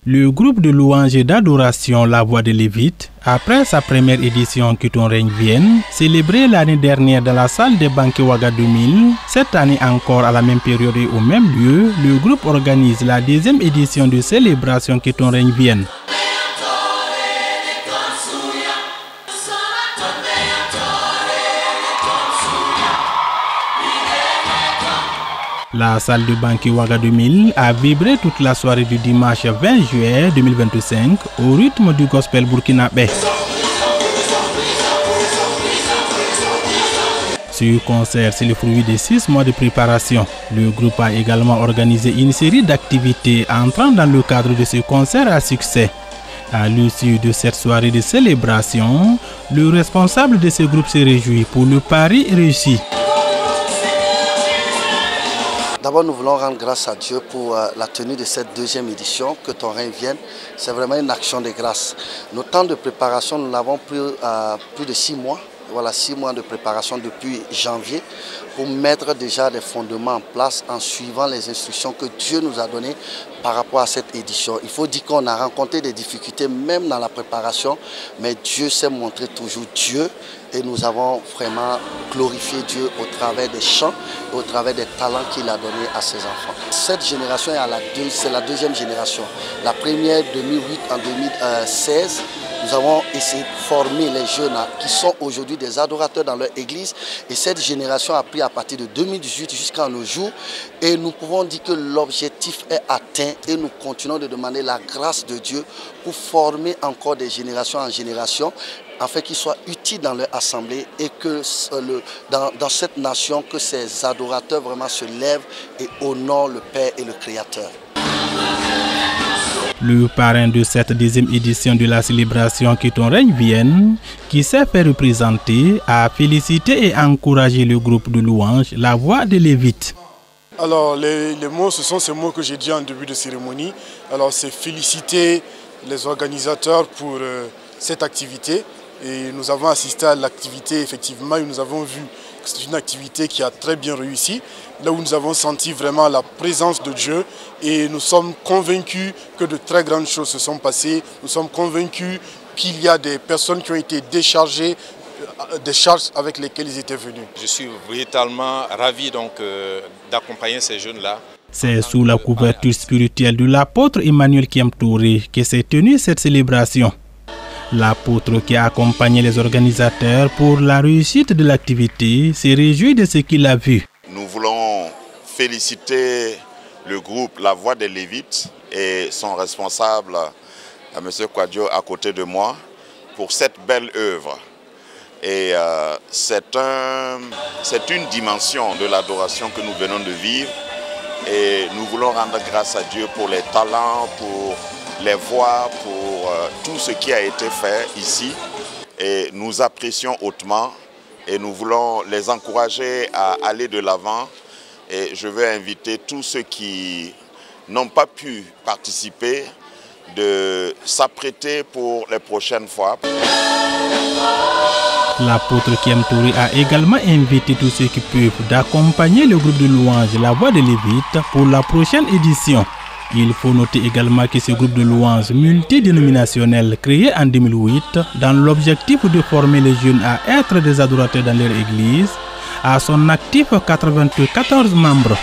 Le groupe de louanges et d'adoration La Voix des Lévites, après sa première édition Que ton règne vienne, célébrée l'année dernière dans la salle des banquets Ouaga 2000, cette année encore à la même période et au même lieu, le groupe organise la deuxième édition de célébration Que ton règne vienne. La salle de banquet Ouaga 2000 a vibré toute la soirée du dimanche 20 juillet 2025 au rythme du gospel burkinabé. Ce concert, c'est le fruit de 6 mois de préparation. Le groupe a également organisé une série d'activités entrant dans le cadre de ce concert à succès. À l'issue de cette soirée de célébration, le responsable de ce groupe se réjouit pour le pari réussi. D'abord, nous voulons rendre grâce à Dieu pour la tenue de cette deuxième édition, Que ton règne vienne. C'est vraiment une action de grâce. Nos temps de préparation, nous l'avons plus de 6 mois. Voilà, 6 mois de préparation depuis janvier pour mettre déjà des fondements en place en suivant les instructions que Dieu nous a données par rapport à cette édition. Il faut dire qu'on a rencontré des difficultés même dans la préparation, mais Dieu s'est montré toujours Dieu et nous avons vraiment glorifié Dieu au travers des chants et au travers des talents qu'il a donnés à ses enfants. Cette génération c'est la deuxième génération. La première 2008 en 2016. Nous avons essayé de former les jeunes qui sont aujourd'hui des adorateurs dans leur église. Et cette génération a pris à partir de 2018 jusqu'à nos jours. Et nous pouvons dire que l'objectif est atteint et nous continuons de demander la grâce de Dieu pour former encore des générations en génération afin qu'ils soient utiles dans leur assemblée et que dans cette nation, que ces adorateurs vraiment se lèvent et honorent le Père et le Créateur. Le parrain de cette deuxième édition de la célébration Que ton règne vienne, qui s'est fait représenter, a félicité et encouragé le groupe de louanges La Voix des Lévites. Alors les mots, ce sont ces mots que j'ai dit en début de cérémonie. Alors c'est féliciter les organisateurs pour cette activité. Et nous avons assisté à l'activité effectivement et nous avons vu que c'est une activité qui a très bien réussi. Là où nous avons senti vraiment la présence de Dieu et nous sommes convaincus que de très grandes choses se sont passées. Nous sommes convaincus qu'il y a des personnes qui ont été déchargées des charges avec lesquelles ils étaient venus. Je suis véritablement ravi d'accompagner ces jeunes-là. C'est sous la couverture spirituelle de l'apôtre Emmanuel Kiem Touré que s'est tenue cette célébration. L'apôtre qui a accompagné les organisateurs pour la réussite de l'activité s'est réjoui de ce qu'il a vu. Nous voulons féliciter le groupe La Voix des Lévites et son responsable, M. Kwadjo, à côté de moi, pour cette belle œuvre. Et c'est une dimension de l'adoration que nous venons de vivre. Et nous voulons rendre grâce à Dieu pour les talents, pour les voix, pour tout ce qui a été fait ici. Et nous apprécions hautement et nous voulons les encourager à aller de l'avant. Et je veux inviter tous ceux qui n'ont pas pu participer de s'apprêter pour les prochaines fois. L'apôtre Kiem Touré a également invité tous ceux qui peuvent d'accompagner le groupe de louanges La Voix des Lévites pour la prochaine édition. Il faut noter également que ce groupe de louanges multidénominationnel créé en 2008 dans l'objectif de former les jeunes à être des adorateurs dans leur église a son actif 94 membres.